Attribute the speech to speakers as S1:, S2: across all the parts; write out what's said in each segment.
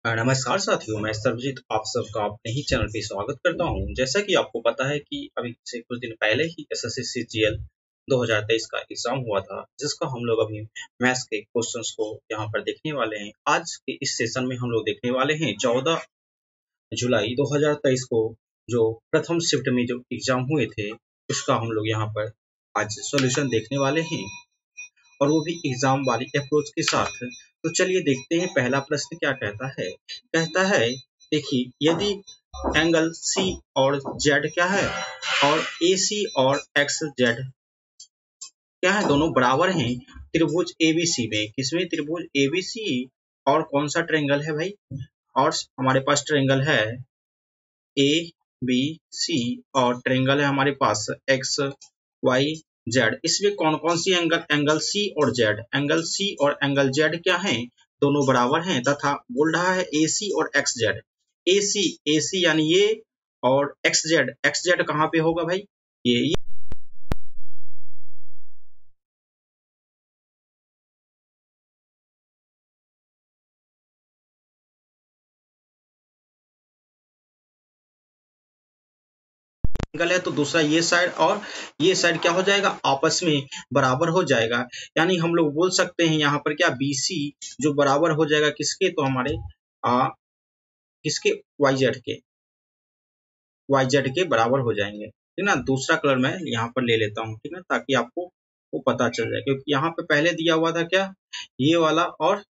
S1: नमस्कार साथियों, मैं सर्वजीत आप सबका अपने ही चैनल पे स्वागत करता हूं। जैसा कि आपको पता है कि अभी से कुछ दिन पहले ही एसएससी सीजीएल 2023 का एग्जाम हुआ था, जिसका हम लोग अभी मैथ्स के क्वेश्चंस को यहाँ पर देखने वाले हैं। आज के इस सेशन में हम लोग देखने वाले हैं 14 जुलाई 2023 को जो प्रथम शिफ्ट में जो एग्जाम हुए थे, उसका हम लोग यहाँ पर आज सोल्यूशन देखने वाले हैं, और वो भी एग्जाम वाली अप्रोच के साथ। तो चलिए देखते हैं पहला प्रश्न क्या कहता है। कहता है, देखिए, यदि एंगल सी और जेड क्या है और ए सी और एक्स जेड क्या है, दोनों बराबर हैं त्रिभुज एबीसी में। किसमें? त्रिभुज एबीसी। और कौन सा ट्रायंगल है भाई? और हमारे पास ट्रायंगल है ए बी सी, और ट्रायंगल है हमारे पास एक्स वाई जेड। इसमें कौन कौन सी एंगल सी और जेड, एंगल सी और एंगल जेड क्या है? दोनों बराबर हैं, तथा बोल रहा है ए सी और एक्स जेड। ए सी यानी ये, और एक्स जेड कहाँ पे होगा भाई? ये एंगल है, तो दूसरा ये साइड और ये साइड क्या हो जाएगा? आपस में बराबर हो जाएगा। यानी हम लोग बोल सकते हैं यहाँ पर क्या, बीसी जो बराबर हो जाएगा किसके? तो हमारे किसके? वाई जेड के बराबर हो जाएंगे। ठीक ना। दूसरा कलर मैं यहाँ पर ले लेता हूँ, ठीक है, ताकि आपको वो पता चल जाए। क्योंकि यहाँ पे पहले दिया हुआ था क्या, ये वाला, और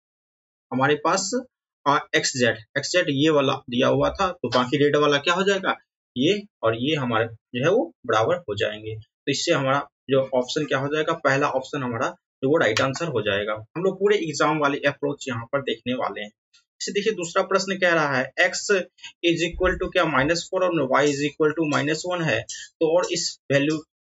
S1: हमारे पास एक्स जेड ये वाला दिया हुआ था, तो बाकी रेड वाला क्या हो जाएगा? ये और ये हमारे जो है वो बराबर हो जाएंगे। तो इससे हमारा जो ऑप्शन क्या हो जाएगा? पहला ऑप्शन हमारा जो वो राइट आंसर हो जाएगा। हम लोग पूरे एग्जाम वाले अप्रोच यहाँ पर देखने वाले हैं। इसे देखिए, दूसरा प्रश्न कह रहा है x इज इक्वल टू क्या -4 और y इज इक्वल टू -1 है। तो और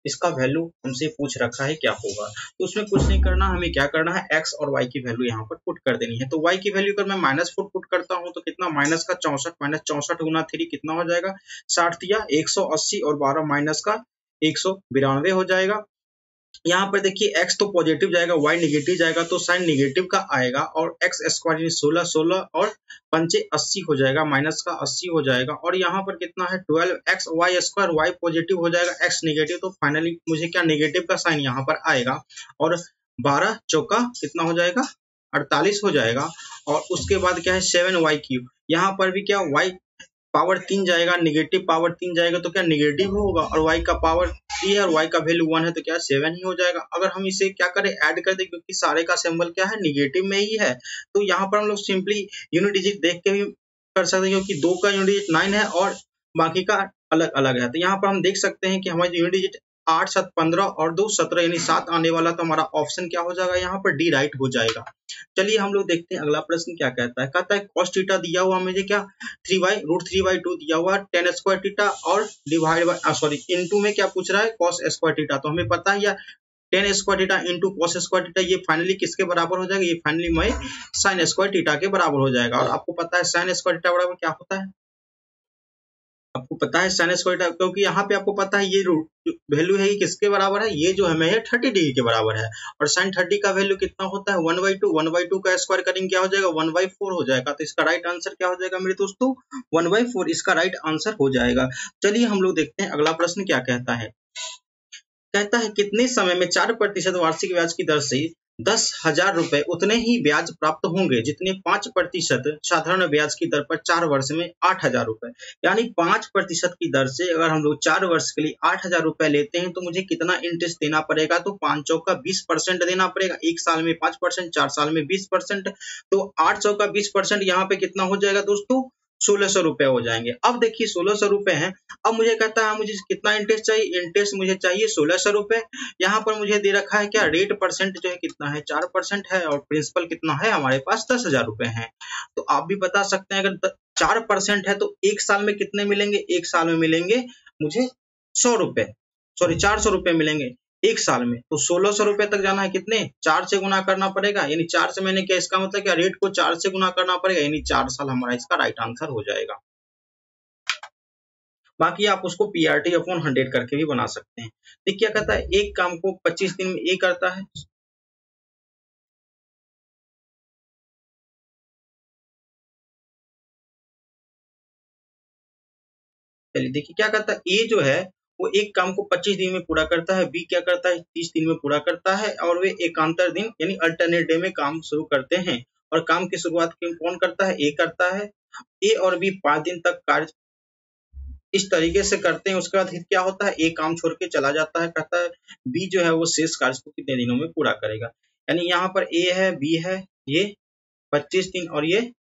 S1: इसका वैल्यू हमसे पूछ रखा है क्या होगा। तो उसमें कुछ नहीं करना, हमें क्या करना है, x और y की वैल्यू यहाँ पर पुट कर देनी है। तो y की वैल्यू अगर मैं -4 पुट करता हूँ तो कितना, माइनस का 64, -64 गुना 3 कितना हो जाएगा? 60 दिया 180, और 12 माइनस का 192 हो जाएगा। यहाँ पर देखिए, x तो पॉजिटिव जाएगा, y नेगेटिव जाएगा, तो साइन नेगेटिव का आएगा, और x स्क्वायर 16 16 और 5 80 हो जाएगा, माइनस का 80 हो जाएगा। और यहाँ पर कितना है, 12x y square, y positive हो जाएगा, x नेगेटिव, तो फाइनली मुझे क्या, नेगेटिव का साइन यहाँ पर आएगा। और 12 चौका कितना हो जाएगा? 48 हो जाएगा। और उसके बाद क्या है, 7y क्यूब। यहाँ पर भी क्या, y पावर 3 जाएगा, नेगेटिव पावर 3 जाएगा, तो क्या नेगेटिव होगा, और y का पावर 3 है और y का वैल्यू 1 है, तो क्या 7 ही हो जाएगा। अगर हम इसे क्या करें, ऐड कर दें, क्योंकि सारे का सिंबल क्या है, नेगेटिव में ही है, तो यहाँ पर हम लोग सिंपली यूनिट डिजिट देख के भी कर सकते हैं, क्योंकि 2 का यूनिट डिजिट 9 है और बाकी का अलग अलग है। तो यहाँ पर हम देख सकते हैं कि हमारी यूनिट डिजिट 8 7 15 और 2 17 यानी 7 आने वाला, तो हमारा ऑप्शन क्या हो जाएगा, यहाँ पर डी राइट हो जाएगा। चलिए हम लोग देखते हैं अगला प्रश्न क्या कहता है। कहता है cos थीटा दिया हुआ मुझे क्या, 3/√3/2 दिया हुआ, tan स्क्वायर थीटा और डिवाइड बाय सॉरी इनटू में क्या पूछ रहा है, cos स्क्वायर थीटा। तो हमें पता है या tan square theta into cos square theta, ये फाइनली किसके बराबर हो जाएगा? ये फाइनली मैं sin स्क्वायर थीटा के बराबर हो जाएगा। और आपको पता है sin स्क्वायर थीटा बराबर क्या होता है? आपको पता है sin स्क्वायर थीटा, क्योंकि यहाँ पे आपको पता है ये वैल्यू है, ये किसके बराबर है? ये जो हमें है 30 डिग्री के बराबर है। और sin 30 का वैल्यू कितना होता है? 1/2। 1/2 का स्क्वायर करेंगे क्या हो जाएगा? 1/4 हो जाएगा। तो इसका राइट आंसर क्या हो जाएगा मेरे दोस्तों? 1/4 इसका राइट आंसर हो जाएगा। चलिए हम लोग देखते हैं अगला प्रश्न क्या कहता है। कहता है, कितने समय में 4% वार्षिक ब्याज की दर से 10,000 रुपए उतने ही ब्याज प्राप्त होंगे जितने 5% साधारण ब्याज की दर पर 4 वर्ष में 8,000 रुपए। यानी 5% की दर से अगर हम लोग 4 वर्ष के लिए 8,000 रुपए लेते हैं, तो मुझे कितना इंटरेस्ट देना पड़ेगा? तो 5 चौका 20% देना पड़ेगा। 1 साल में 5%, 4 साल में 20%, तो 8 चौका 20%, यहाँ पे कितना हो जाएगा दोस्तों? 1600 रुपए हो जाएंगे। अब देखिए 1600 रुपए हैं। अब मुझे कहता है मुझे कितना इंटरेस्ट चाहिए? इंटरेस्ट मुझे चाहिए 1600 रुपए। यहाँ पर मुझे दे रखा है क्या, रेट परसेंट जो है कितना है, 4% है, और प्रिंसिपल कितना है हमारे पास, 10,000 रुपए है। तो आप भी बता सकते हैं, अगर 4% है तो 1 साल में कितने मिलेंगे? 1 साल में मिलेंगे मुझे 100 रुपए, सॉरी 400 रुपए मिलेंगे 1 साल में। तो 1600 रुपए तक जाना है, कितने, 4 से गुना करना पड़ेगा, यानी 4 से मैंने क्या, इसका मतलब क्या, रेट को 4 से गुना करना पड़ेगा, यानी 4 साल हमारा इसका राइट आंसर हो जाएगा। बाकी आप उसको पीआरटी अपॉन 100 करके भी बना सकते हैं। देखिए क्या कहता है, एक काम को 25 दिन में ये करता है, चलिए देखिए क्या करता है, ए जो है वो एक काम को 25 दिन में पूरा करता है, बी क्या करता है 30 दिन में पूरा करता है, और वे एकांतर दिन यानी अल्टरनेट डे में काम शुरू करते हैं। और काम की शुरुआत कौन करता है, ए करता है। ए और बी 5 दिन तक कार्य इस तरीके से करते हैं। उसके बाद फिर क्या होता है, ए काम छोड़ के चला जाता है, कहता है बी जो है वो शेष कार्य को कितने दिनों में पूरा करेगा। यानी यहाँ पर ए है, बी है, ये 25 दिन और ये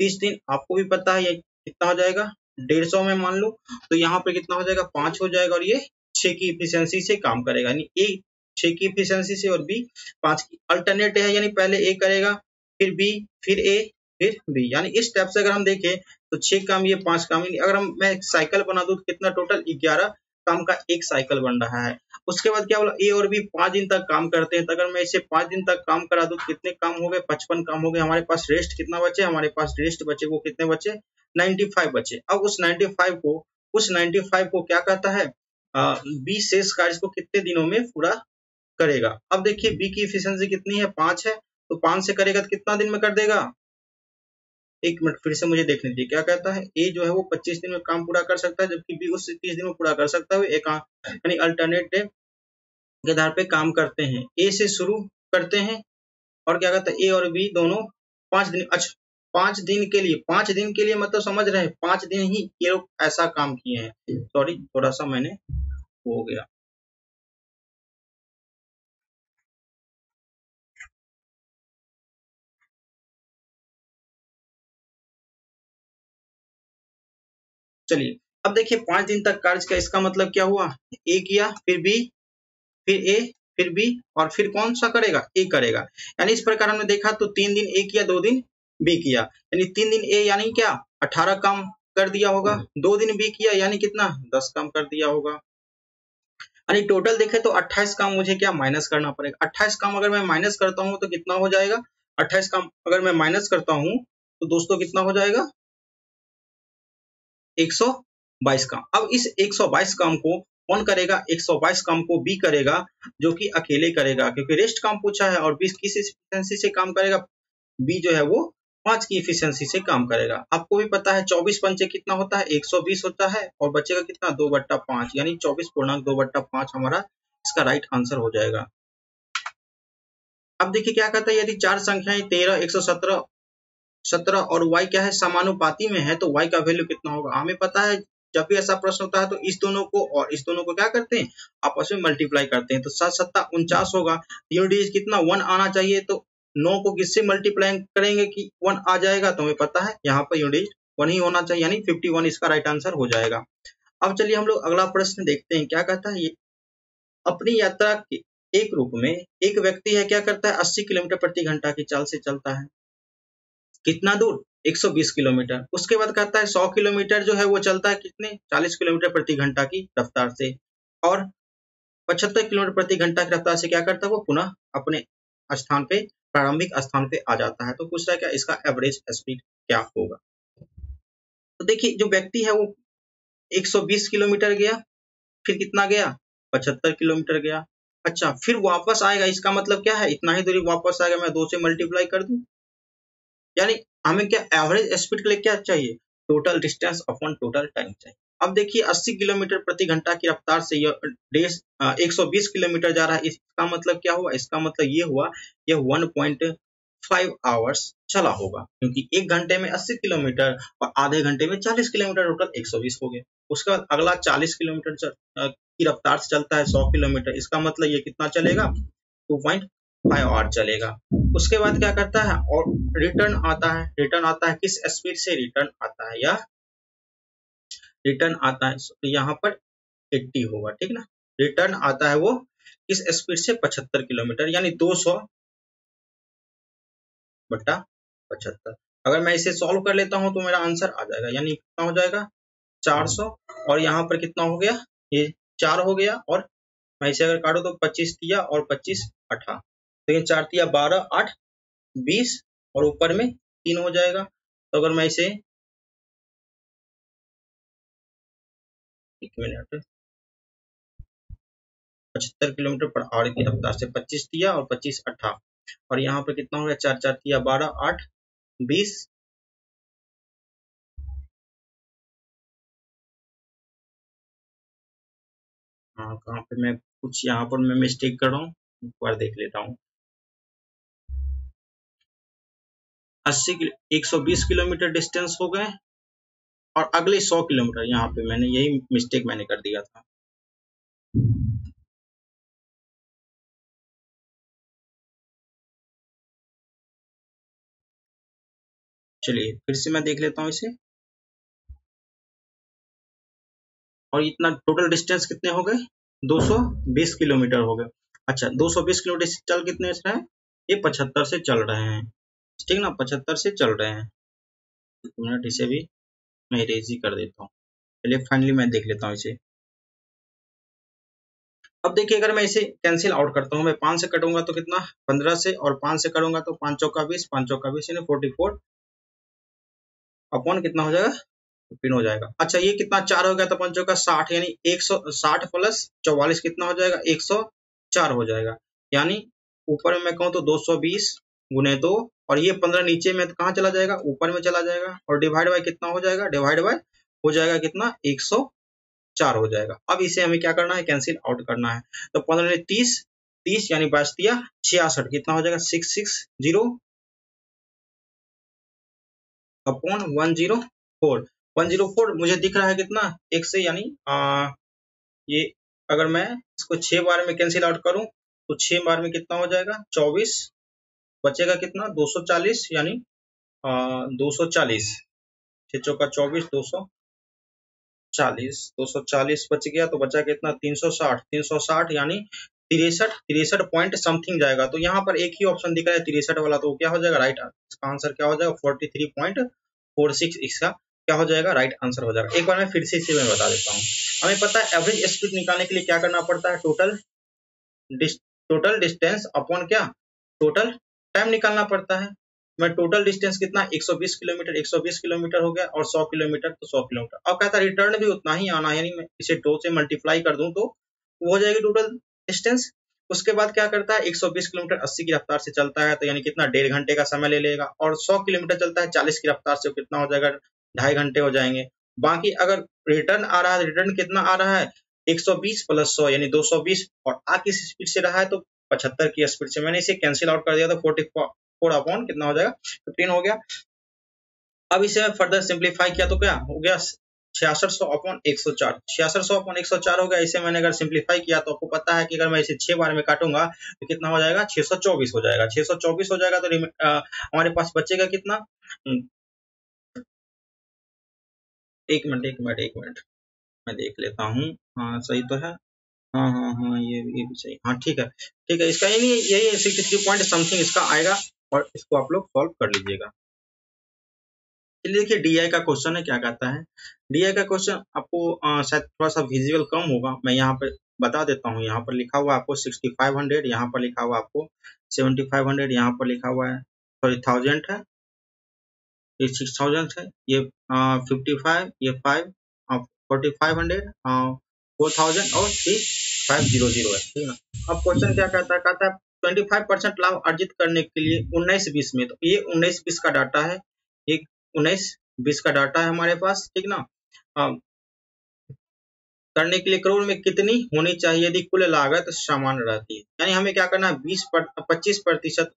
S1: 30 दिन। आपको भी पता है ये कितना हो जाएगा, 150 में मान लो, तो यहाँ पे कितना हो जाएगा, 5 हो जाएगा, और ये 6 की इफिशियंसी से काम करेगा। यानी ए 6 की इफिशियंसी से और बी 5 की। अल्टरनेट है, यानी पहले ए करेगा, फिर बी, फिर ए, फिर बी। यानी इस टाइप से अगर हम देखें तो 6 काम ये, 5 काम ये। अगर हम मैं एक साइकिल बना दूं तो कितना टोटल 11 काम का एक साइकिल बन रहा है। उसके बाद क्या बोला, ए और बी 5 दिन तक काम करते हैं। तो अगर मैं इसे 5 दिन तक काम करा दूं तो कितने काम हो गए, 55 काम हो गए। हमारे पास रेस्ट कितना बचे, हमारे पास रेस्ट बचे वो कितने बचे, 95 बचे। अब उस 95 को क्या कहता है, बी शेष कार्य को कितने दिनों में पूरा करेगा। अब देखिए बी की इफिशियंसी कितनी है, 5 है, तो 5 से करेगा तो कितना दिन में कर देगा। एक मिनट फिर से मुझे देखने दीजिए क्या कहता है, ए जो है वो 25 दिन में काम पूरा कर सकता है, जबकि बी उससे 30 दिन में पूरा कर सकता है। एक यानी अल्टरनेट डे के आधार पे काम करते हैं। ए से शुरू करते हैं और क्या कहता है, ए और बी दोनों 5 दिन। अच्छा 5 दिन के लिए, 5 दिन के लिए मतलब समझ रहे हैं 5 दिन ही ये लोग ऐसा काम किए हैं। सॉरी थोड़ा सा मैंने हो गया। चलिए अब देखिए 5 दिन तक कार्य का इसका मतलब क्या हुआ, ए किया, फिर बी, फिर ए, फिर बी, और फिर कौन सा करेगा, ए करेगा। यानी इस प्रकार हमने देखा तो 3 दिन ए किया, 2 दिन बी किया, यानी 3 दिन ए यानी क्या 18 काम कर दिया होगा, 2 दिन बी किया यानी कितना 10 काम कर दिया होगा। यानी टोटल देखे तो 28 काम मुझे क्या माइनस करना पड़ेगा। 28 काम अगर मैं माइनस करता हूं तो कितना हो जाएगा, 28 काम अगर मैं माइनस करता हूं तो दोस्तों कितना हो जाएगा, 122 काम। अब इस 122 काम को कौन करेगा, 122 काम को बी करेगा, जो कि अकेले करेगा क्योंकि रेस्ट काम पूछा है। और बी किस एफिशिएंसी से काम करेगा, बी जो है वो 5 की एफिशिएंसी से काम करेगा। आपको भी पता है 24 पंचे कितना होता है, 120 होता है, और बचेगा कितना 2/5, यानी 24/2/5 हमारा इसका राइट आंसर हो जाएगा। अब देखिए क्या कहता है, यदि चार संख्याएं 13, 117, 17 और y क्या है समानुपाती में है, तो y का वैल्यू कितना होगा। हमें पता है जब भी ऐसा प्रश्न होता है तो इस दोनों को और इस दोनों को क्या करते हैं, आपस में मल्टीप्लाई करते हैं। तो 7 7 49 होगा, यूनिट कितना 1 आना चाहिए, तो 9 को किससे मल्टीप्लाई करेंगे कि 1 आ जाएगा। तो हमें पता है यहाँ पर यूनिट 1 ही होना चाहिए, यानी 51 इसका राइट आंसर हो जाएगा। अब चलिए हम लोग अगला प्रश्न देखते हैं क्या कहता है। ये अपनी यात्रा के एक रूप में एक व्यक्ति है, क्या करता है 80 किलोमीटर प्रति घंटा की चाल से चलता है। कितना दूर, 120 किलोमीटर। उसके बाद कहता है 100 किलोमीटर जो है वो चलता है कितने, 40 किलोमीटर प्रति घंटा की रफ्तार से। और 75 किलोमीटर प्रति घंटा की रफ्तार से क्या करता है, वो पुनः अपने स्थान पे, प्रारंभिक स्थान पे आ जाता है। तो पूछ रहा है क्या इसका एवरेज स्पीड क्या होगा। तो देखिए जो व्यक्ति है वो 120 किलोमीटर गया, फिर कितना गया 75 किलोमीटर गया। अच्छा फिर वापस आएगा, इसका मतलब क्या है इतना ही दूरी वापस आएगा, मैं 2 से मल्टीप्लाई कर दूं। यानी हमें क्या एवरेज स्पीड के लिए क्या चाहिए, total distance upon total time चाहिए। अब देखिए 80 किलोमीटर प्रति घंटा की रफ्तार से यह 120 किलोमीटर जा रहा है, इसका मतलब क्या हुआ, इसका मतलब ये हुआ यह 1.5 आवर्स चला होगा, क्योंकि 1 घंटे में 80 किलोमीटर और आधे घंटे में 40 किलोमीटर, टोटल 120 हो गए। उसके बाद अगला 40 किलोमीटर की रफ्तार से चलता है 100 किलोमीटर, इसका मतलब ये कितना चलेगा 2.5 आवर चलेगा। उसके बाद क्या करता है और रिटर्न आता है, रिटर्न आता है किस स्पीड से रिटर्न आता है, या रिटर्न आता है तो यहाँ पर 80 होगा, ठीक ना। रिटर्न आता है वो किस स्पीड से 75 किलोमीटर, यानी 200/75। अगर मैं इसे सॉल्व कर लेता हूं तो मेरा आंसर आ जाएगा, यानी कितना हो जाएगा 400, और यहाँ पर कितना हो गया, ये 4 हो गया, और मैं इसे अगर काटू तो 25 दिया और 25 18, तो ये 4 दिया 12 8 20, और ऊपर में 3 हो जाएगा। तो अगर मैं इसे 1 मिनट 75 किलोमीटर पर आवर की रफ्तार से 25 दिया और 25 18, और यहाँ पर कितना हो गया 4 4 दिया 12 8 20, हाँ, कहाँ पे मैं कुछ यहाँ पर मैं मिस्टेक कर रहा हूँ, एक बार देख लेता हूँ। 120 किलोमीटर डिस्टेंस हो गए और अगले 100 किलोमीटर यहाँ पे मैंने यही मिस्टेक मैंने कर दिया था। चलिए फिर से मैं देख लेता हूँ इसे। और इतना टोटल डिस्टेंस कितने हो गए? 220 किलोमीटर हो गए। अच्छा, 220 किलोमीटर चल कितने से रहे हैं? ये 75 से चल रहे हैं, ठीक ना, 75 से चल रहे हैं। एक मिनट, इसे भी मैं इरेज ही कर देता हूँ। चलिए फाइनली मैं देख लेता हूँ इसे। अब देखिए, अगर मैं इसे कैंसिल आउट करता हूँ, मैं 5 से कटूंगा तो कितना? 15 से, और 5 से करूंगा तो 5 चौका 20, 5 चौका 20 यानी 44 अपॉन कितना हो जाएगा? 15 हो जाएगा। अच्छा, ये कितना? 4 हो गया तो 5 चौका 60 यानी 160 प्लस 44 कितना हो जाएगा? 104 हो जाएगा। यानी ऊपर में मैं कहूँ तो 220 गुने 2, और ये 15 नीचे में तो कहाँ चला जाएगा? ऊपर में चला जाएगा। और डिवाइड बाय कितना हो जाएगा? डिवाइड बाय हो जाएगा कितना? 104 हो जाएगा। अब इसे हमें क्या करना है? कैंसिल आउट करना है। तो 15 30 30 यानी बच दिया 66, कितना हो जाएगा? 660 अपॉन 104। 104 मुझे दिख रहा है कितना? एक से, यानी ये अगर मैं इसको 6 बार में कैंसिल आउट करूं तो 6 बार में कितना हो जाएगा? 24 बचेगा कितना? 240 यानी 240, 6 चौका 24, 240 बच गया तो बचा कितना? 360 यानी 63 पॉइंट समथिंग जाएगा। तो यहाँ पर एक ही ऑप्शन दिख रहा है 63 वाला, तो क्या हो जाएगा? राइट, इसका आंसर क्या हो जाएगा? 43.46 इसका क्या हो जाएगा? राइट आंसर हो जाएगा। एक बार मैं फिर से इसे मैं बता देता हूँ। हमें पता है एवरेज स्पीड निकालने के लिए क्या करना पड़ता है? टोटल डिस्टेंस अपॉन क्या? टोटल टाइम निकालना पड़ता है। मैं टोटल डिस्टेंस कितना? 120 किलोमीटर, 120 किलोमीटर हो गया, और 100 किलोमीटर तो 100 किलोमीटर। अब कहता है रिटर्न भी उतना ही आना है, यानी मैं इसे 2 से मल्टीप्लाई कर दूं तो वो हो जाएगी टोटल डिस्टेंस। उसके बाद क्या करता है? 120 किलोमीटर 80 की रफ्तार से चलता है, तो यानी कितना? 1.5 घंटे का समय ले लेगा। और 100 किलोमीटर चलता है 40 की रफ्तार से, कितना हो जाएगा? 2.5 घंटे हो जाएंगे। बाकी अगर रिटर्न आ रहा है, रिटर्न कितना आ रहा है? 120 प्लस 100 यानी 220, और आ किस स्पीड से रहा है? तो 75 की स्पीड से। मैंने इसे कैंसिल आउट कर दिया तो 44 अपॉन कितना हो जाएगा? 15 हो गया। अब इसे फर्दर सिंप्लीफाई किया तो क्या हो गया? 6600 अपॉन 104, 6600 अपॉन 104 हो गया। इसे मैंने अगर सिंप्लीफाई किया तो आपको पता है कि अगर मैं इसे 6 बार में काटूंगा तो कितना हो जाएगा? 624 हो जाएगा। 624 हो जाएगा तो हमारे पास बचेगा कितना? एक मिनट मैं देख लेता हूँ। हाँ सही तो है। हाँ हाँ हाँ, ये भी सही। हाँ ठीक है, ठीक है। इसका यही 63 पॉइंट समथिंग इसका आएगा, और इसको आप लोग सॉल्व कर लीजिएगा। चलिए देखिए, डीआई का क्वेश्चन है, क्या कहता है? डीआई का क्वेश्चन आपको शायद थोड़ा सा विजुअल कम होगा, मैं यहाँ पे बता देता हूँ। यहाँ पर लिखा हुआ आपको 6500, यहाँ पर लिखा हुआ आपको 7500, यहाँ पर लिखा हुआ है सॉरी 1000 है, ये 6000 है, ये 55, ये 5, 4500, 4000 और 3500 है, ठीक है ना। अब क्वेश्चन क्या कहता है? कहता है 25% लाभ अर्जित करने के लिए 19-20 में, तो ये 19-20 का डाटा है, एक 19-20 का डाटा है हमारे पास, ठीक ना। करने के लिए करोड़ में कितनी होनी चाहिए यदि कुल लागत समान रहती है? यानी हमें क्या करना है? 25%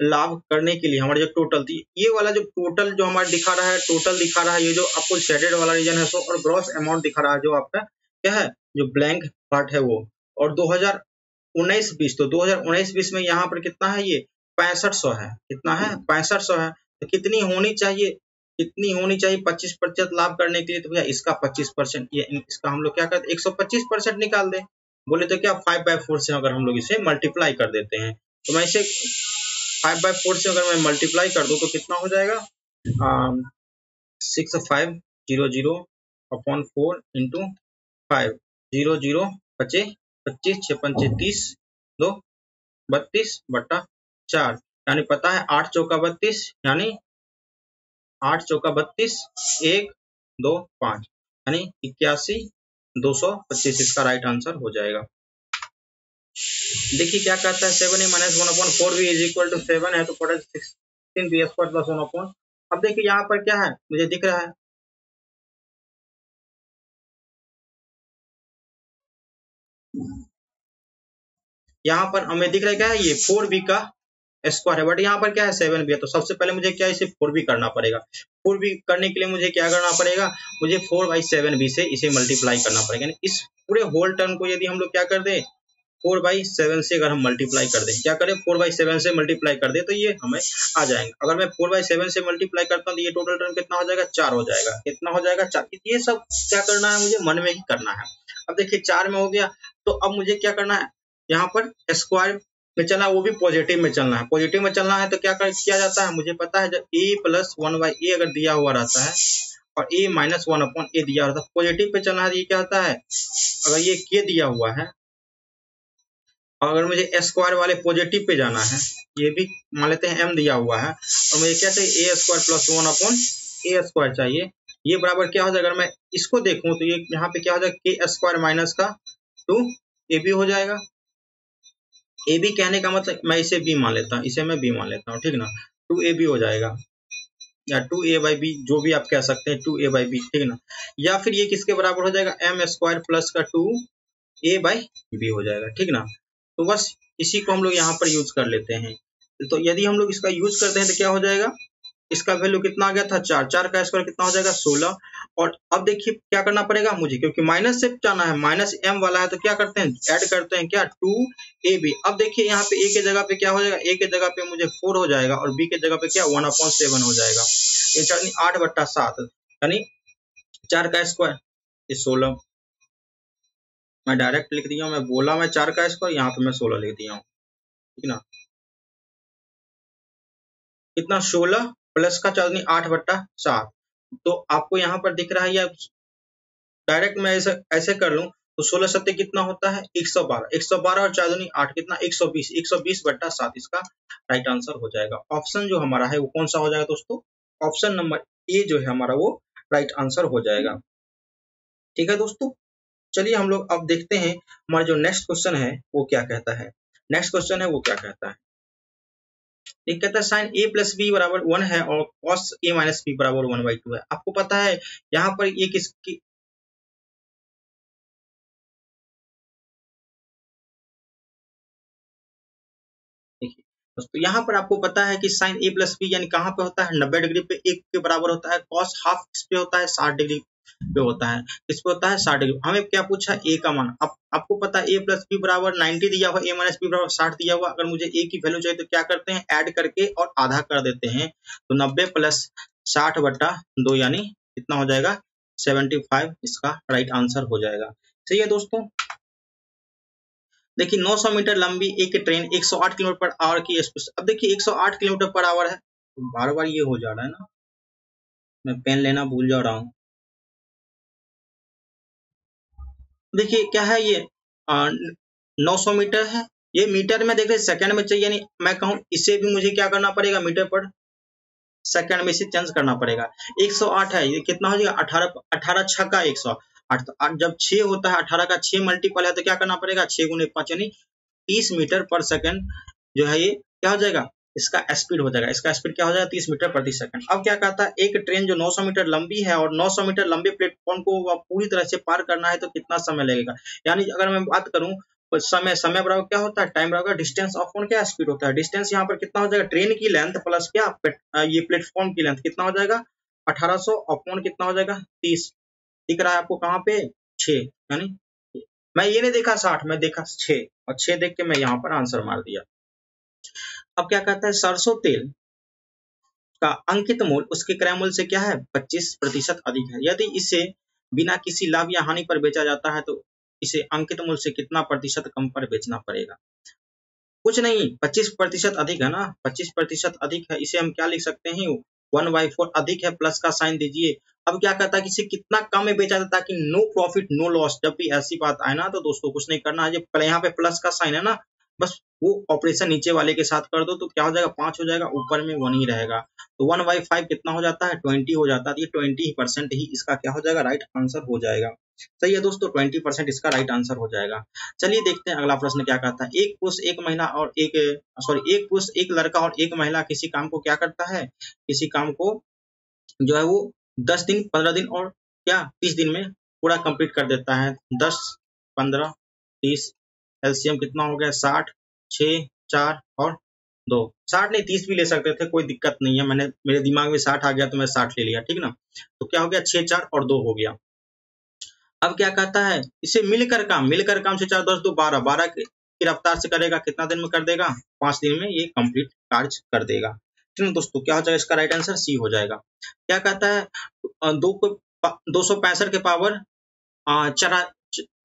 S1: लाभ करने के लिए हमारे जो टोटल थी, ये वाला जो टोटल जो हमारा दिखा रहा है, टोटल दिखा रहा है, ये जो आपको शेडेड वाला रीजन है सो, और ग्रॉस अमाउंट दिखा रहा है जो आपका क्या है, जो ब्लैंक पार्ट है वो। और 2019-20, तो 2019-20 में यहाँ पर कितना है? ये 6500 है। कितना है? 6500 है। तो कितनी होनी चाहिए? कितनी होनी चाहिए 25% लाभ करने के लिए? तो भैया इसका 25%, ये इसका हम लोग क्या करते हैं? 125% निकाल दें। बोले तो क्या 5/4 से अगर हम लोग इसे मल्टीप्लाई कर देते हैं, तो मैं इसे 5/4 से अगर मैं मल्टीप्लाई कर दूं तो कितना हो जाएगा? 6500 अपॉन 4 इंटू 5, 00 बचे 25, 6 पंचे 30, 2 32/4, यानी पता है 8 चौका 32, यानी 8 चौका 32, 1 2 5, यानी 81,225 इसका राइट आंसर हो जाएगा। देखिए क्या कहता है? 7a-1/4b इज इक्वल टू 7 है, तो 16b² प्लस 1/। अब देखिए यहाँ पर क्या है, मुझे दिख रहा है यहाँ पर हमें दिख रहा है क्या है, ये 4b का स्क्वायर है, बट यहाँ पर क्या है 7b है। तो सबसे पहले मुझे क्या इसे 4b करना पड़ेगा। 4b करने के लिए मुझे क्या करना पड़ेगा, मुझे 4/7b से इसे मल्टीप्लाई करना पड़ेगा। यानी इस पूरे होल टर्म को यदि हम लोग क्या कर दें 4/7 से अगर हम मल्टीप्लाई कर दें, क्या करें 4/7 से मल्टीप्लाई कर दें तो ये हमें आ जाएंगे। अगर मैं 4/7 से मल्टीप्लाई करता हूँ तो ये टोटल टर्म कितना हो जाएगा 4 हो जाएगा। कितना हो जाएगा 4। ये सब क्या करना है मुझे मन में ही करना है। अब देखिए 4 में हो गया, तो अब मुझे क्या करना है, यहाँ पर स्क्वायर में चलना है, वो भी पॉजिटिव में चलना है। पॉजिटिव में चलना है तो क्या किया जाता है, मुझे पता है जब a + 1/a अगर दिया हुआ रहता है और a - 1/a दिया रहता है, पॉजिटिव पे चलना है तो ये क्या होता है, अगर ये k दिया हुआ है, अगर मुझे स्क्वायर वाले पॉजिटिव पे जाना है, ये भी मान लेते हैं m दिया हुआ है, और मुझे क्या चाहिए a² + 1/a² चाहिए। ये बराबर क्या हो जाएगा, अगर मैं इसको देखूं तो ये यहाँ पे क्या हो जाएगा k² - 2ab हो जाएगा। ab कहने का मतलब मैं इसे b मान लेता हूँ, इसे मैं b मान लेता हूँ, ठीक ना। 2ab हो जाएगा या 2a/b जो भी आप कह सकते हैं, 2a/b, ठीक ना। या फिर ये किसके बराबर हो जाएगा, m² + का 2a/b हो जाएगा, ठीक ना। तो बस इसी को हम लोग यहाँ पर यूज कर लेते हैं। तो यदि हम लोग इसका यूज करते हैं तो क्या हो जाएगा, इसका वैल्यू कितना आ गया था 4, 4 का स्क्वायर कितना हो जाएगा 16। और अब देखिए क्या करना पड़ेगा मुझे, क्योंकि माइनस से जाना है, -m वाला है, तो क्या करते हैं ऐड करते हैं क्या 2ab। अब देखिए यहाँ पे a के जगह पे क्या हो जाएगा, a के जगह पे मुझे 4 हो जाएगा और b के जगह पे क्या 1/7 हो जाएगा। ये 8/7 यानी 4 का स्क्वायर ये 16। मैं डायरेक्ट लिख दिया हूँ, मैं बोला मैं 4 का स्क्वायर, यहाँ पे मैं 16 लिख दिया हूँ, ठीक ना। कितना 16 प्लस का 8/7। तो आपको यहाँ पर दिख रहा है, या डायरेक्ट मैं ऐसे कर लूं तो 16 सत्ते कितना होता है 112, 112 और 4 8 कितना 120, 120/7 इसका राइट आंसर हो जाएगा। ऑप्शन जो हमारा है वो कौन सा हो जाएगा दोस्तों, ऑप्शन नंबर ए जो है हमारा वो राइट आंसर हो जाएगा। ठीक है दोस्तों, चलिए हम लोग अब देखते हैं हमारा जो नेक्स्ट क्वेश्चन है वो क्या कहता है। नेक्स्ट क्वेश्चन है वो क्या कहता है, एक कहता है साइन a + b = 1 है और cos a - b = 1/2 है। आपको पता है यहाँ पर ये किसकी, देखिए दोस्तों यहाँ पर आपको पता है कि साइन a + b यानी कहाँ पे होता है 90 डिग्री पे 1 के बराबर होता है। cos हाफ किस पे होता है 60 डिग्री पे होता है, किस पे होता है 60 डिग्री। हमें क्या पूछा a का मान, आपको पता है a + b = 90 दिया हुआ, a - b = 60 दिया हुआ। अगर मुझे a की वैल्यू चाहिए तो क्या करते हैं ऐड करके और आधा कर देते हैं, तो 90 + 60/2 यानी कितना हो जाएगा 75 इसका राइट आंसर हो जाएगा। सही है दोस्तों। देखिए 900 मीटर लंबी एक ट्रेन 108 किलोमीटर/आवर की स्पीड, अब देखिए 108 किलोमीटर/आवर है, बार बार ये हो जा रहा है ना, मैं पेन लेना भूल जा रहा हूँ। देखिए क्या है ये 900 मीटर है, ये मीटर में देख रहे सेकंड में चाहिए, यानी मैं कहूँ इसे भी मुझे क्या करना पड़ेगा मीटर पर सेकंड में इसे चेंज करना पड़ेगा। 108 है, ये कितना हो जाएगा 18, 18 छक्का 108, जब 6 होता है 18 का 6 मल्टीपल है तो क्या करना पड़ेगा 6 × 5 यानी 30 मीटर पर सेकंड जो है ये क्या हो जाएगा इसका स्पीड हो जाएगा। इसका स्पीड क्या हो जाएगा 30 मीटर प्रति सेकंड। अब क्या कहता है एक ट्रेन जो 900 मीटर लंबी है और 900 मीटर लंबे प्लेटफॉर्म को पूरी तरह से पार करना है तो कितना समय लगेगा। यानी अगर मैं बात करूं तो समय बराबर क्या होता है टाइम बराबर डिस्टेंस अपॉन क्या स्पीड होता है। डिस्टेंस यहाँ पर कितना हो जाएगा ट्रेन की लेंथ प्लस क्या ये प्लेटफॉर्म की लेंथ कितना हो जाएगा 1800 अपॉन कितना हो जाएगा 30। दिख रहा है आपको कहाँ पे 6, यानी मैं ये नहीं देखा 60, मैं देखा 6 और 6 देख के मैं यहाँ पर आंसर मार दिया। अब क्या कहता है सरसों तेल का अंकित मूल्य उसके क्रय मूल्य से क्या है 25% अधिक है। यदि इसे बिना किसी लाभ या हानि पर बेचा जाता है तो इसे अंकित मूल्य से कितना प्रतिशत कम पर बेचना पड़ेगा। कुछ नहीं 25% अधिक है ना, 25% अधिक है, इसे हम क्या लिख सकते हैं 1/4 अधिक है प्लस का साइन दीजिए। अब क्या कहता है कि इसे कितना कम में बेचा जाता है ताकि नो प्रॉफिट नो लॉस। जब भी ऐसी बात आए ना तो दोस्तों कुछ नहीं करना है, जब यहाँ पे प्लस का साइन है ना बस वो ऑपरेशन नीचे वाले के साथ कर दो तो क्या हो जाएगा 5 हो जाएगा, ऊपर में 1 ही रहेगा। तो 1/5 कितना हो जाता है 20 हो जाता है। ये 20% ही इसका क्या हो जाएगा राइट आंसर हो जाएगा। सही है दोस्तों 20% इसका राइट आंसर हो जाएगा। चलिए देखते हैं अगला प्रश्न क्या कहता है। एक पुरुष एक महिला और एक पुरुष एक लड़का और एक महिला किसी काम को क्या करता है, किसी काम को जो है वो 10 दिन 15 दिन और क्या 30 दिन में पूरा कंप्लीट कर देता है। 10 15 30, एलसीएम कितना हो गया 60, 6, 4 और 2, 60 नहीं 30 भी ले सकते थे, कोई दिक्कत नहीं है, मैंने मेरे दिमाग में 60 आ गया तो मैं 60 ले लिया, ठीक ना। तो क्या हो गया 6, 4 और 2 हो गया। अब क्या कहता है, इसे मिलकर काम से 4 10 2 12, 12 की रफ्तार से करेगा, कितना दिन में कर देगा, 5 दिन में ये कंप्लीट कार्य कर देगा। ठीक है दोस्तों, क्या हो जाएगा इसका राइट आंसर सी हो जाएगा। क्या कहता है 265 के पावर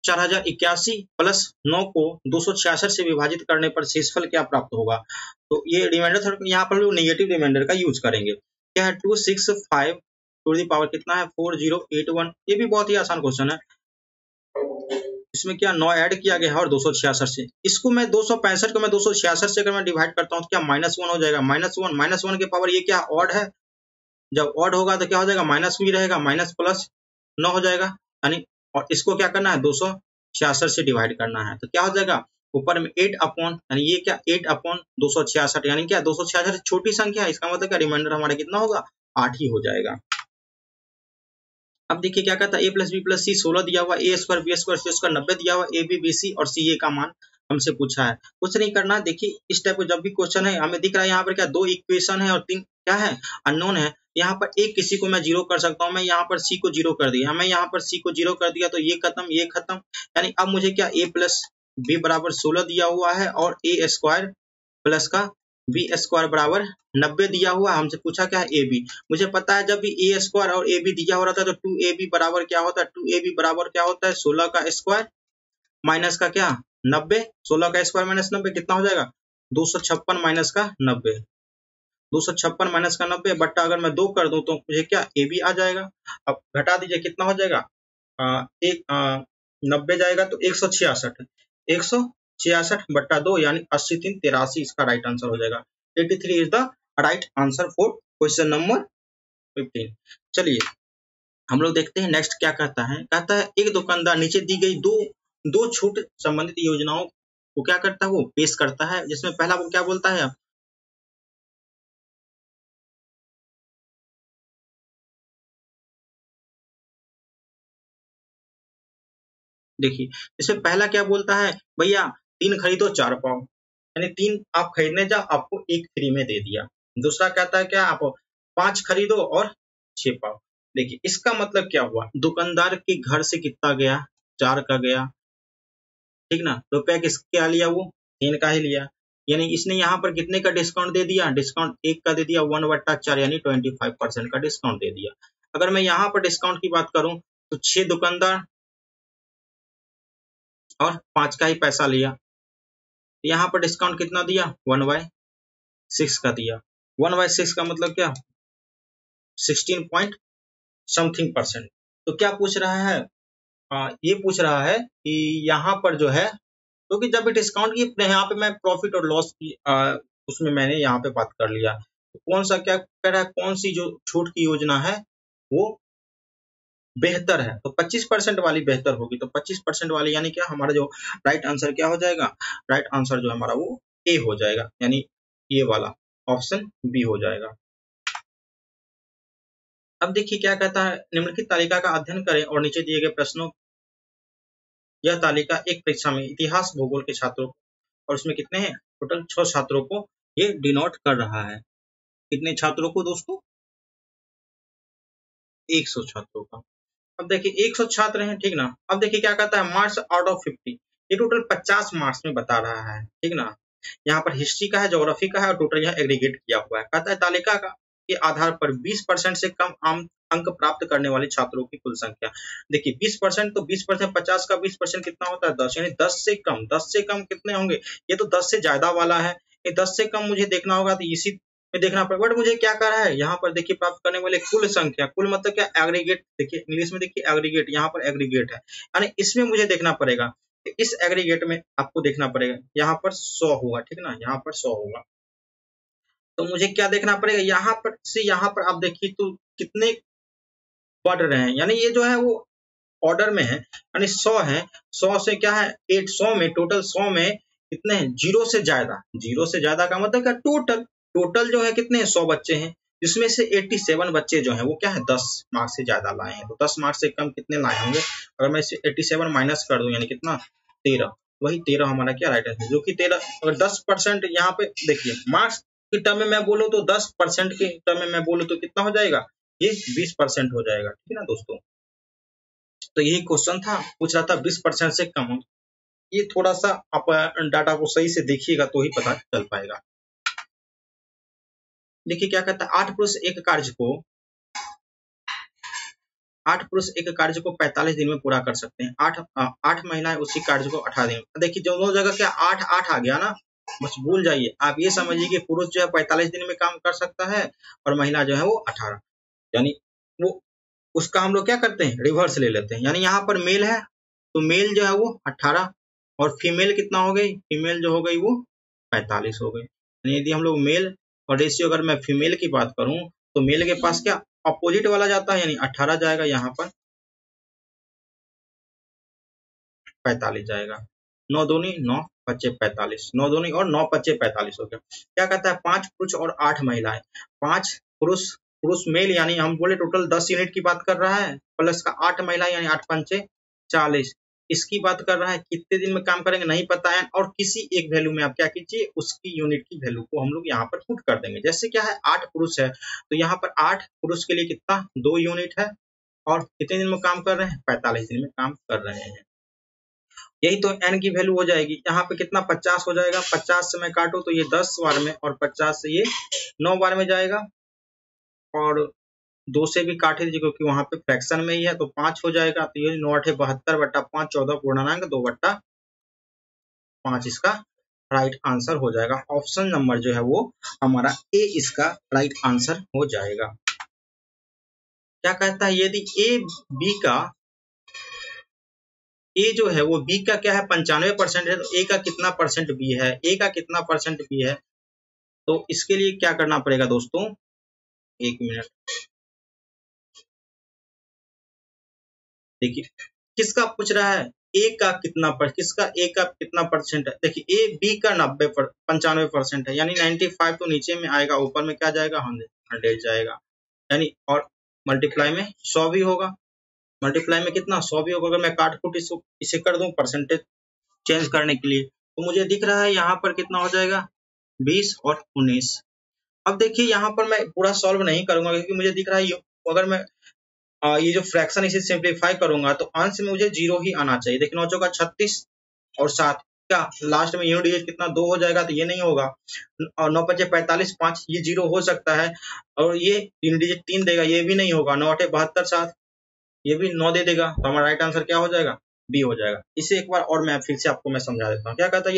S1: 4081 प्लस 9 को 266 से विभाजित करने पर शेषफल क्या प्राप्त होगा। तो ये रिमाइंडर यहाँ पर लोग नेगेटिव रिमाइंडर का यूज करेंगे। क्या है 265 टू दी पावर कितना है 4081, ये भी बहुत ही आसान क्वेश्चन है। इसमें क्या 9 ऐड किया गया है और 266 से, इसको मैं 265 को मैं 266 से अगर मैं डिवाइड करता हूँ तो क्या -1 हो जाएगा, -1 के पावर ये क्या ऑड है, जब ऑड होगा तो क्या हो जाएगा माइनस भी रहेगा, माइनस प्लस 9 हो जाएगा, यानी और इसको क्या करना है 266 से डिवाइड करना है, तो क्या हो जाएगा ऊपर में 8 अपॉन, यानी ये क्या 8 अपॉन 266, यानी क्या 266 छोटी संख्या है, इसका मतलब क्या रिमाइंडर हमारा कितना होगा 8 ही हो जाएगा। अब देखिए क्या कहता है a प्लस बी प्लस सी 16 दिया हुआ, ए स्क्वायर बी स्क्वायर सी स्क्वायर 90 दिया हुआ, ए बी बी सी और सी ए का मान हमसे पूछा है। कुछ नहीं करना, देखिए इस टाइप का जब भी क्वेश्चन है हमें दिख रहा है यहाँ पर क्या 2 इक्वेशन है और 3 क्या है अननोन है, यहाँ पर एक किसी को मैं 0 कर सकता हूँ, मैं यहाँ पर सी को 0 कर दिया, मैं यहाँ पर सी को 0 कर दिया तो ये खत्म, यानी अब मुझे क्या a प्लस बी बराबर 16 दिया हुआ है और ए स्क्वायर प्लस का बी स्क्वायर बराबर 90 दिया हुआ, हमसे पूछा क्या है ए बी। मुझे पता है जब भी ए स्क्वायर और ए बी दिया हो रहा था तो 2ab बराबर क्या होता है, 2ab बराबर क्या होता है 16 का स्क्वायर माइनस का क्या 90, 16 का स्क्वायर माइनस 90 कितना हो जाएगा 256 माइनस का 90, 256 माइनस का 90 बट्टा अगर मैं 2 कर दूं तो मुझे क्या ए बी आ जाएगा। अब घटा दीजिए कितना हो जाएगा 90 जाएगा तो 166 बट्टा 2 यानी 80 3 83 इसका राइट आंसर हो जाएगा। 83 is the right answer for question number 15। चलिए हम लोग देखते हैं नेक्स्ट क्या कहता है। कहता है एक दुकानदार नीचे दी गई दो छूट संबंधित योजनाओं को क्या करता है वो पेश करता है, जिसमें पहला वो क्या बोलता है देखिए इसमें पहला क्या बोलता है भैया 3 खरीदो 4 पाओ, यानी 3 आप खरीदने जाओ आपको 1 फ्री में दे दिया। दूसरा कहता है क्या आप 5 खरीदो और 6 पाओ। देखिए इसका मतलब क्या हुआ, दुकानदार के घर से कितना गया 4 का गया, ठीक ना, रुपया किसका लिया वो 3 का ही लिया, यानी इसने यहाँ पर कितने का डिस्काउंट दे दिया, डिस्काउंट 1 का दे दिया 1/4 यानी 25% का डिस्काउंट दे दिया। अगर मैं यहाँ पर डिस्काउंट की बात करूं तो 6 दुकानदार और 5 का ही पैसा लिया, यहाँ पर डिस्काउंट कितना दिया 1/6 का दिया। 1/6 का मतलब क्या 16 पॉइंट समथिंग परसेंट। तो क्या पूछ रहा है ये पूछ रहा है कि यहाँ पर जो है क्योंकि जब भी डिस्काउंट की यहाँ पे मैं प्रॉफिट और लॉस की उसमें मैंने यहाँ पे बात कर लिया, तो कौन सा क्या कह रहा है कौन सी जो छूट की योजना है वो बेहतर है, तो 25% वाली बेहतर होगी, तो 25% वाली यानी क्या हमारा जो राइट आंसर क्या हो जाएगा, राइट आंसर जो हमारा वो ए हो जाएगा, यानी ये वाला ऑप्शन बी हो जाएगा। अब देखिए क्या कहता है निम्नलिखित तालिका का अध्ययन करें और नीचे दिए गए प्रश्नों, यह तालिका एक परीक्षा में इतिहास भूगोल के छात्रों और उसमें कितने हैं टोटल 6 छात्रों को ये डिनोट कर रहा है। कितने छात्रों को दोस्तों 100 छात्रों का। अब देखिए 100 छात्र हैं, ठीक ना। अब देखिए क्या कहता है मार्क्स आउट ऑफ 50, ये टोटल 50 मार्क्स में बता रहा है, ठीक ना। यहाँ पर हिस्ट्री का है, ज्योग्राफी का है और टोटल यहाँ एग्रीगेट किया हुआ है। कहता है तालिका का के आधार पर 20% से कम अंक प्राप्त करने वाले छात्रों की कुल संख्या। देखिए 20% तो 20% 50 का 20% कितना होता है 10, यानी 10 से कम कितने होंगे, ये तो 10 से ज्यादा वाला है, ये 10 से कम मुझे देखना होगा तो इसी में देखना पड़ेगा। बट मुझे क्या कर रहा है यहाँ पर देखिए प्राप्त करने वाले कुल संख्या, कुल मतलब क्या एग्रीगेट, देखिए इंग्लिश में देखिए एग्रीगेट, यहाँ पर एग्रीगेट है, यानी इसमें मुझे देखना पड़ेगा, इस एग्रीगेट में आपको देखना पड़ेगा, यहाँ पर 100 होगा, ठीक ना, यहाँ पर 100 होगा। तो मुझे क्या देखना पड़ेगा यहाँ पर से यहाँ पर आप देखिए तो कितने बढ़ रहे हैं, यानी ये जो है वो ऑर्डर में है, यानी 100 है, 100 से क्या है 800 में टोटल 100 में कितने हैं 0 से ज्यादा का मतलब क्या टोटल जो है कितने हैं 100 बच्चे हैं, जिसमें से 87 बच्चे जो हैं वो क्या है 10 मार्क्स से ज्यादा लाए हैं। तो 10 मार्क्स से कम कितने लाए होंगे, अगर मैं इसे 87 माइनस कर दूं यानी कितना 13, वही 13 हमारा क्या राइट आंसर, जो कि 13 अगर 10% यहाँ पे देखिए मार्क्स की टर्म में मैं बोलूँ तो 10% के टर्म में मैं बोलूँ तो कितना हो जाएगा, ये 20% हो जाएगा, ठीक है ना दोस्तों। तो यही क्वेश्चन था, पूछ रहा था 20% से कम हो। ये थोड़ा सा आप डाटा को सही से देखिएगा तो ही पता चल पाएगा। देखिए क्या कहता है, 8 पुरुष एक कार्य को 45 दिन में पूरा कर सकते हैं। 8 महिलाएं उसी कार्य को 18 दिन में। देखिए दोनों जगह क्या 8 आ गया ना, बस भूल जाइए, आप ये समझिए कि पुरुष जो है 45 दिन में काम कर सकता है और महिला जो है वो 18, यानी वो उसका हम लोग क्या करते हैं, रिवर्स ले लेते हैं। यानी यहाँ पर मेल है तो मेल जो है वो 18 और फीमेल कितना हो गई, फीमेल जो हो गई वो 45 हो गई। यानी यदि हम लोग मेल और रेशियो अगर मैं फीमेल की बात करूं तो मेल के पास क्या अपोजिट वाला जाता है, यानी 18 जाएगा, यहाँ पर 45 जाएगा। 9 दूनी 9 पच्चे 45, 9 दूनी और 9 पच्चे 45 हो गया। क्या कहता है, 5 पुरुष और 8 महिलाएं। 5 पुरुष पुरुष मेल यानी हम बोले टोटल 10 यूनिट की बात कर रहा है, प्लस का 8 महिलाएं यानी 8 पंचे 40, इसकी बात कर रहा है। कितने दिन में काम करेंगे नहीं पता है, और किसी एक वैल्यू में आप क्या कीजिए, उसकी यूनिट की वैल्यू को हम लोग यहाँ पर पुट कर देंगे। जैसे क्या है 8 पुरुष है तो यहाँ पर 8 पुरुष के लिए कितना 2 यूनिट है, और कितने दिन में काम कर रहे हैं, 45 दिन में काम कर रहे हैं। यही तो n की वैल्यू हो जाएगी। यहाँ पे कितना 50 हो जाएगा, 50 से मैं काटू तो ये 10 बार में, और 50 से ये 9 बार में जाएगा, और 2 से भी काट दीजिए क्योंकि वहां पे फ्रैक्शन में ही है, तो 5 हो जाएगा। तो ये 9 8 72 बट्टा 5 14 पूर्णांक 2 बट्टा 5 इसका राइट आंसर हो जाएगा। ऑप्शन नंबर जो है वो हमारा ए इसका राइट आंसर हो जाएगा। क्या कहता है, यदि ए जो है वो बी का क्या है 95% है, तो ए का कितना परसेंट बी है, ए का कितना परसेंट बी है। तो इसके लिए क्या करना पड़ेगा दोस्तों, 1 मिनट देखिए किसका पूछ रहा है, ए का कितना परसेंट है। देखिए ए बी का 95% है, यानी 95 तो नीचे में आएगा, ऊपर में क्या जाएगा 100 जाएगा, यानी और मल्टीप्लाई में 100 भी होगा, मल्टीप्लाई में कितना 100 भी होगा। अगर मैं काट कुट इसे कर दूं परसेंटेज चेंज करने के लिए, तो मुझे दिख रहा है यहाँ पर कितना हो जाएगा 20 और 19। अब देखिए यहाँ पर मैं पूरा सॉल्व नहीं करूंगा क्योंकि मुझे दिख रहा है अगर मैं ये जो फ्रैक्शन इसे सिंप्लीफाई करूंगा तो अंश में मुझे 0 ही आना चाहिए। देखिए 9 चौका 36 और 7 क्या लास्ट में यूनिट डिजिट कितना 2 हो जाएगा, तो ये नहीं होगा। और 9 पच्चे 45 5 ये 0 हो सकता है, और ये यूनिट डिजिट 3 देगा, ये भी नहीं होगा। 9 8 72 7 ये भी 9 दे देगा, तो हमारा राइट आंसर क्या हो जाएगा, बी हो जाएगा। इसे एक बार और मैं फिर से आपको मैं समझा देता हूँ। क्या कहता है,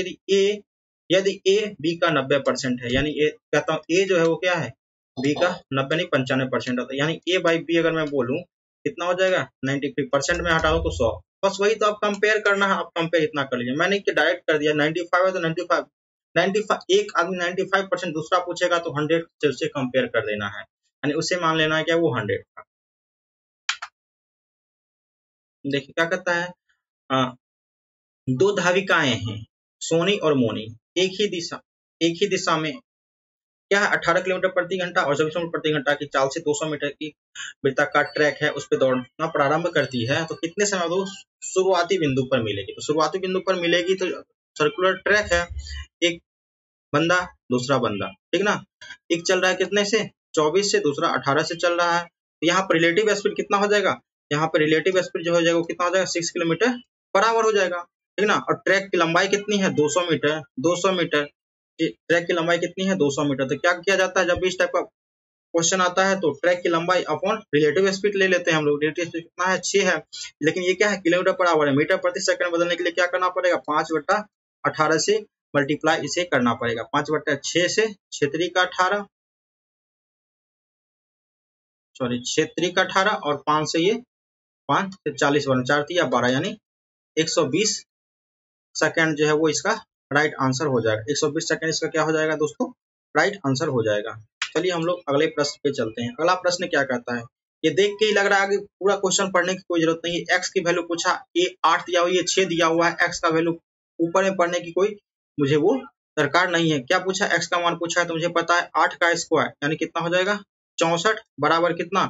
S1: यदि ए बी का 90% है, यानी कहता हूँ ए जो है वो क्या है बी का 90 नहीं 95% होता है, यानी ए बाई बी अगर मैं बोलूँ कितना हो जाएगा 93%, में हटा दो तो 100। बस वही तो आप कंपेयर करना है, आप कंपेयर इतना कर लीजिए। मैंने डायरेक्ट कर दिया 95 है तो 95 एक आदमी 95%, दूसरा पूछेगा तो 100 से उससे कंपेयर कर देना है, यानी उसे मान लेना है क्या वो 100 था। देखिए क्या कहता है, 2 धाविकाएं हैं सोनी और मोनी, एक ही दिशा में क्या है 18 किलोमीटर प्रति घंटा और 24 किलोमीटर प्रति घंटा की चाल से 200 मीटर की वृत्ताकार ट्रैक है, उस पर दौड़ना प्रारंभ करती है, तो कितने समय वो शुरुआती बिंदु पर मिलेगी। तो शुरुआती बिंदु पर मिलेगी तो सर्कुलर ट्रैक है, एक बंदा दूसरा बंदा, ठीक ना। एक चल रहा है कितने से 24 से, दूसरा 18 से चल रहा है। तो यहाँ पर रिलेटिव स्पीड कितना हो जाएगा, यहाँ पर रिलेटिव स्पीड जो हो जाएगा वो कितना हो जाएगा 6 किलोमीटर पर आवर हो जाएगा, ठीक ना। और ट्रैक की लंबाई कितनी है 200 मीटर, 200 मीटर ट्रैक की लंबाई कितनी है 200 मीटर। तो क्या किया जाता है जब भी इस टाइप का क्वेश्चन आता है तो ट्रैक की लंबाई अपॉन रिलेटिव स्पीड ले लेते हैं हम लोग। रिलेटिव स्पीड कितना है 6 है, लेकिन ये क्या है किलोमीटर पर आवर है, मीटर प्रति सेकंड बदलने के लिए क्या करना पड़ेगा 5/18 से मल्टीप्लाई इसे करना पड़ेगा। 5/6 से क्षेत्रीय का 18 और 5 से ये 5 से 40 बना 4 या 12, यानी 120 सेकंड जो है वो इसका राइट आंसर हो जाएगा। 120 सेकंड इसका क्या हो जाएगा दोस्तों, राइट आंसर हो जाएगा। चलिए हम लोग अगले प्रश्न पे चलते हैं। अगला प्रश्न क्या कहता है, ये देख के ही लग रहा है कि पूरा क्वेश्चन पढ़ने की कोई जरूरत नहीं है। एक्स की वैल्यू पूछा, ये 8 दिया हुआ ये 6 दिया हुआ है, एक्स का वैल्यू ऊपर में पढ़ने की कोई मुझे वो दरकार नहीं है। क्या पूछा, एक्स का मान पूछा है, तो मुझे पता है 8 का स्क्वायर यानी कितना हो जाएगा 64 बराबर कितना,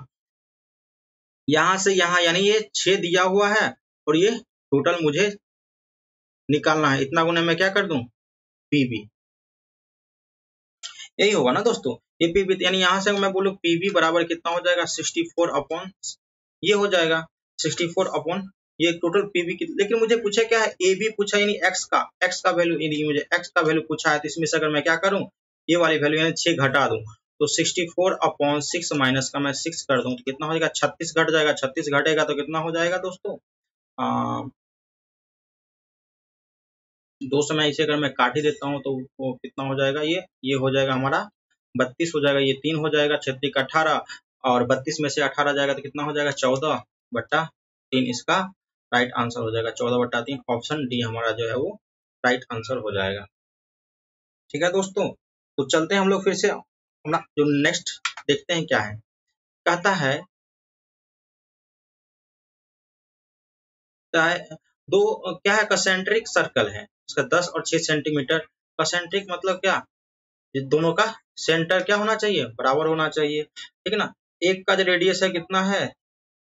S1: यहाँ से यहाँ यानी ये 6 दिया हुआ है और ये टोटल मुझे निकालना है, इतना गुना मैं क्या कर दूं, पीबी, यही होगा ना दोस्तों, ये पीबी, यानी यहां से मैं बोलूं पीबी बराबर कितना हो जाएगा 64 अपॉन, ये हो जाएगा 64 अपॉन ये टोटल पीबी की। लेकिन मुझे पूछा क्या है, ए बी पूछा, यानी एक्स का वैल्यू, यानी मुझे एक्स का वैल्यू पूछा है, तो इसमें से अगर मैं क्या करूं, ये वाली वैल्यू यानी 6 घटा दूं, तो 64 अपॉन 6 माइनस का मैं 6 कर दूं तो कितना हो जाएगा, 36 घट जाएगा, 36 घटेगा तो कितना हो जाएगा दोस्तों, 2 से मैं इसे अगर मैं काट ही देता हूँ तो वो कितना हो जाएगा, ये हो जाएगा हमारा 32 हो जाएगा, ये 3 हो जाएगा, 36 का 18, और 32 में से 18 जाएगा तो कितना हो जाएगा 14/3, इसका राइट आंसर हो जाएगा 14/3, ऑप्शन डी हमारा जो है वो राइट आंसर हो जाएगा। ठीक है दोस्तों, तो चलते हैं हम लोग फिर से अपना जो नेक्स्ट देखते हैं क्या है, कहता है दो क्या है, कंसेंट्रिक सर्कल है, इसका 10 और 6 सेंटीमीटर, कंसेंट्रिक मतलब क्या, ये दोनों का सेंटर क्या होना चाहिए, बराबर होना चाहिए, ठीक है ना। एक का जो रेडियस है कितना है,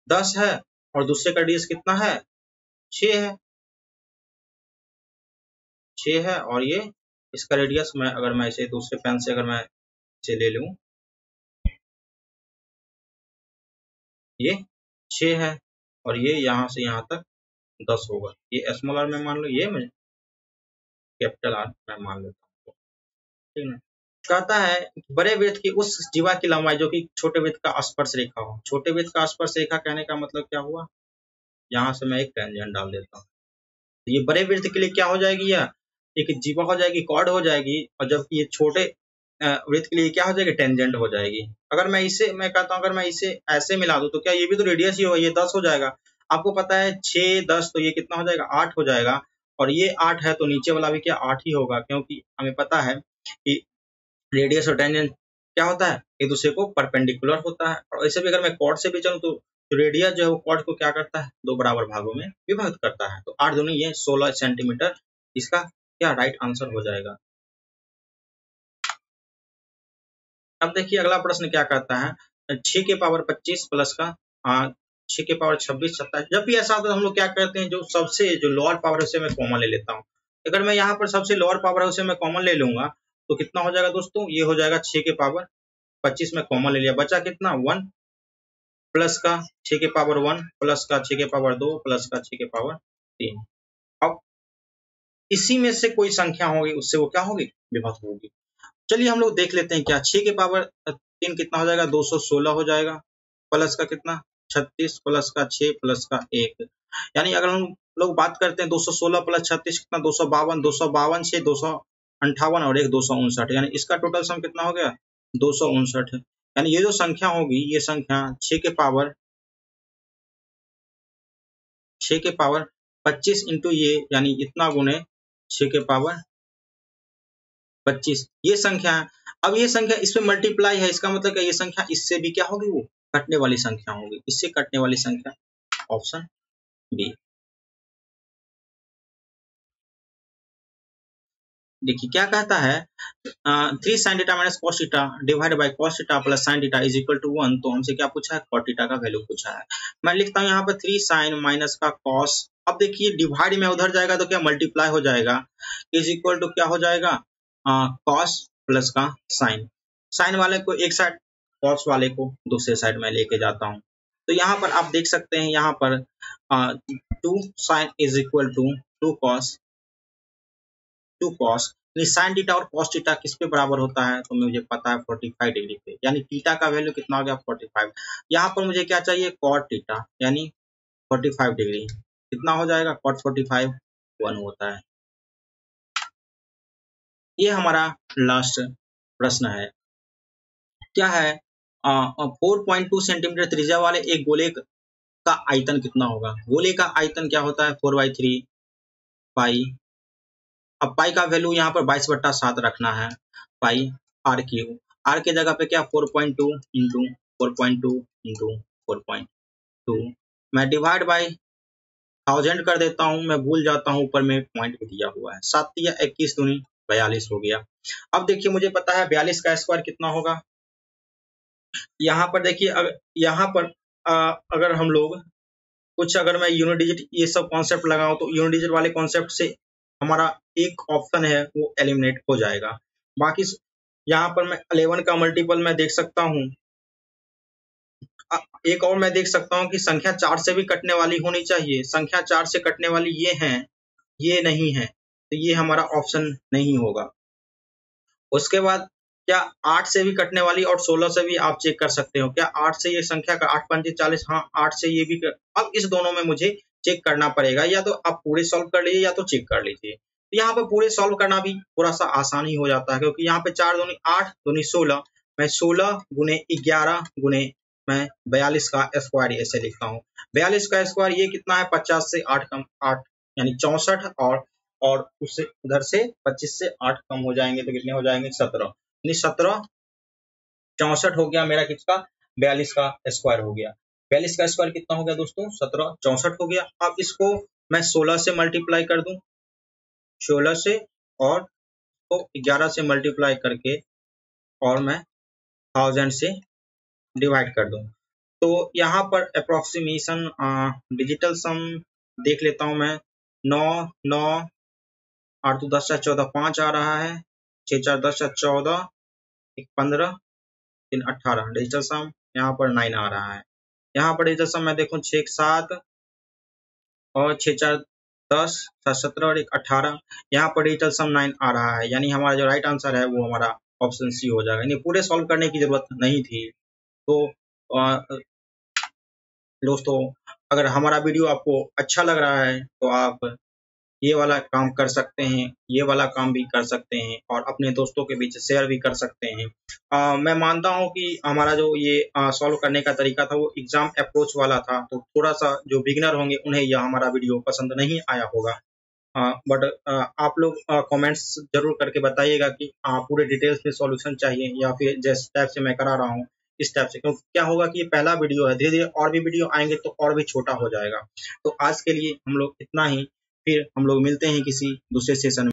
S1: 10 है, और दूसरे का रेडियस कितना है, 6 है, 6 है, और ये इसका रेडियस, मैं अगर मैं इसे दूसरे पेन से अगर मैं इसे ले लूं, ये 6 है, और ये यहाँ से यहाँ तक 10 होगा, ये स्मॉल आर में मान लो, ये मैं कैपिटल आर में मान लेता हूँ, ठीक है। कहता है बड़े वृत्त की उस जीवा की लंबाई जो कि छोटे वृत्त का स्पर्श रेखा हो, छोटे वृत्त का स्पर्श रेखा कहने का मतलब क्या हुआ, यहाँ से मैं एक टेंजेंट डाल देता हूँ, ये बड़े वृत्त के लिए क्या हो जाएगी, यह एक जीवा हो जाएगी, कॉर्ड हो जाएगी, और जबकि ये छोटे वृत्त के लिए क्या हो जाएगी, टेंजेंट हो जाएगी। अगर मैं इसे, मैं कहता हूँ अगर मैं इसे ऐसे मिला दूं तो क्या ये भी तो रेडियस ही होगा, ये 10 हो जाएगा, आपको पता है 6 10 तो ये कितना हो जाएगा, 8 हो जाएगा, और ये 8 है तो नीचे वाला भी क्या 8 ही होगा, क्योंकि हमें पता है कि रेडियस और टेंजेंट क्या होता है, एक दूसरे को परपेंडिकुलर होता है। और ऐसे भी अगर मैं कॉर्ड से भी चलूं तो रेडियस जो है वो कॉर्ड को क्या करता है, 2 बराबर भागों में विभाजित करता है, तो 8 दूनी ये 16 सेंटीमीटर, इसका क्या राइट आंसर हो जाएगा। अब देखिए अगला प्रश्न क्या कहता है, 6 के पावर 25 प्लस का 6 के पावर 26 27, जब भी ऐसा होता है हम लोग क्या करते हैं, जो सबसे जो लोअर पावर है उसे मैं कॉमन ले लेता हूँ, अगर मैं यहाँ पर सबसे लोअर पावर है उसे मैं कॉमन ले लूंगा तो कितना हो जाएगा दोस्तों, ये हो जाएगा 6 के पावर 25 में कॉमन ले लिया, बचा कितना 1 प्लस का 6 के पावर 1 प्लस का 6 के पावर 2 प्लस का 6 के पावर 3। अब इसी में से कोई संख्या होगी उससे वो क्या होगी, विभक्त होगी। चलिए हम लोग देख लेते हैं क्या, 6 के पावर 3 कितना हो जाएगा, 216 हो जाएगा, प्लस का कितना 36 प्लस का 6 प्लस का 1, यानी अगर हम लोग बात करते हैं 216 प्लस 36 कितना 252, 252 से 258 और 1 259, यानी इसका टोटल सम कितना हो गया 259, यानी ये जो संख्या होगी ये संख्या 6 के पावर 25 इंटू ये यानी इतना गुने 6 के पावर 25 ये संख्या है। अब ये संख्या इसमें मल्टीप्लाई है, इसका मतलब ये संख्या इससे भी क्या होगी, वो कटने वाली संख्या होगी, इससे कटने वाली संख्या, ऑप्शन बी। देखिए क्या कहता है, 3 sine theta minus cos theta divide by cos theta plus sine theta is equal to 1, तो हमसे क्या पूछा है, कॉट थीटा का वैल्यू पूछा है। मैं लिखता हूँ यहाँ पर 3 साइन माइनस का कॉस, अब देखिए डिवाइड में उधर जाएगा तो क्या मल्टीप्लाई हो जाएगा, इज इक्वल टू क्या हो जाएगा, कॉस प्लस का साइन, साइन वाले को एक साइड, कॉस वाले को दूसरे साइड में लेके जाता हूँ, तो यहाँ पर आप देख सकते हैं यहाँ पर 2 sine is equal to 2 cos, sine theta और कॉस थीटा किस पे बराबर होता है, तो मुझे पता है 45 डिग्री पे, यानी थीटा का वैल्यू कितना हो गया 45, यहाँ पर मुझे क्या चाहिए कॉट थीटा, यानी 45 डिग्री कितना हो जाएगा, कॉट 45 1 होता है। ये हमारा लास्ट प्रश्न है, क्या है 4.2 सेंटीमीटर त्रिज्या वाले एक गोले का आयतन कितना होगा, गोले का आयतन क्या होता है 4/3 पाई, अब पाई का वैल्यू यहाँ पर 22/7 रखना है, पाई आर क्यूब, आर के जगह पे क्या 4.2 इंटू 4.2 इंटू 4.2, मैं डिवाइड बाई 1000 कर देता हूँ, मैं भूल जाता हूँ ऊपर में पॉइंट भी दिया हुआ है, 7 या 21 दूनी 42 हो गया। अब देखिए मुझे पता है 42 का स्क्वायर कितना होगा, यहाँ पर देखिए यहाँ पर अगर हम लोग कुछ, अगर मैं यूनिट डिजिट ये सब कॉन्सेप्ट लगाऊं तो यूनिट डिजिट वाले कॉन्सेप्ट से हमारा एक ऑप्शन है वो एलिमिनेट हो जाएगा। बाकी यहाँ पर मैं 11 का मल्टीपल मैं देख सकता हूँ। एक और मैं देख सकता हूँ कि संख्या 4 से भी कटने वाली होनी चाहिए। संख्या 4 से कटने वाली ये हैं, ये नहीं है, तो ये हमारा ऑप्शन नहीं होगा। उसके बाद क्या 8 से भी कटने वाली और 16 से भी आप चेक कर सकते हो। क्या 8 से ये संख्या का 8 पंजे 40, हाँ 8 से ये भी अब इस दोनों में मुझे चेक करना पड़ेगा, या तो आप पूरे सॉल्व कर लीजिए या तो चेक कर लीजिए। तो यहाँ पे पूरे सॉल्व करना भी थोड़ा सा आसान ही हो जाता है, क्योंकि यहाँ पे 4 दूनी 8 दूनी 16, मैं 16 गुने 11 गुने मैं 42 का स्क्वायर ऐसे लिखता हूँ। 42 का स्क्वायर ये कितना है, 50 से 8 कम 8 यानी 64, और उससे उधर से 25 से 8 कम हो जाएंगे तो कितने हो जाएंगे, 17। यानी 17 64 हो गया मेरा किसका, 42 का स्क्वायर हो गया। 42 का स्क्वायर कितना हो गया दोस्तों, 17 64 हो गया। अब इसको मैं 16 से मल्टीप्लाई कर दूं, 16 से, और तो 11 से मल्टीप्लाई करके और मैं 1000 से डिवाइड कर दूं। तो यहाँ पर अप्रोक्सीमेशन डिजिटल सम देख लेता हूं मैं। 9 9 8 2 10 14 5 आ रहा है, 6 4 10 14, 1 15, 3 18 डिजिटल सम यहाँ पर 9 आ रहा है। यहाँ पर डिजिटल सम मैं देखूं 6 7 और 6 4 10 7 17 और 1 18, यहाँ पर डिजिटल सम 9 आ रहा है। यानी हमारा जो राइट आंसर है वो हमारा ऑप्शन सी हो जाएगा। यानी पूरे सॉल्व करने की जरूरत नहीं थी। तो दोस्तों अगर हमारा वीडियो आपको अच्छा लग रहा है तो आप ये वाला काम कर सकते हैं, ये वाला काम भी कर सकते हैं, और अपने दोस्तों के बीच शेयर भी कर सकते हैं। मैं मानता हूँ कि हमारा जो ये सॉल्व करने का तरीका था वो एग्जाम अप्रोच वाला था, तो थोड़ा सा जो बिगिनर होंगे उन्हें यह हमारा वीडियो पसंद नहीं आया होगा। बट आप लोग कमेंट्स जरूर करके बताइएगा कि पूरे डिटेल्स में सॉल्यूशन चाहिए या फिर जिस टाइप से मैं करा रहा हूँ इस टाइप से, क्योंकि क्या होगा कि ये पहला वीडियो है, धीरे धीरे और भी वीडियो आएंगे तो और भी छोटा हो जाएगा। तो आज के लिए हम लोग इतना ही, फिर हम लोग मिलते हैं किसी दूसरे सेशन में।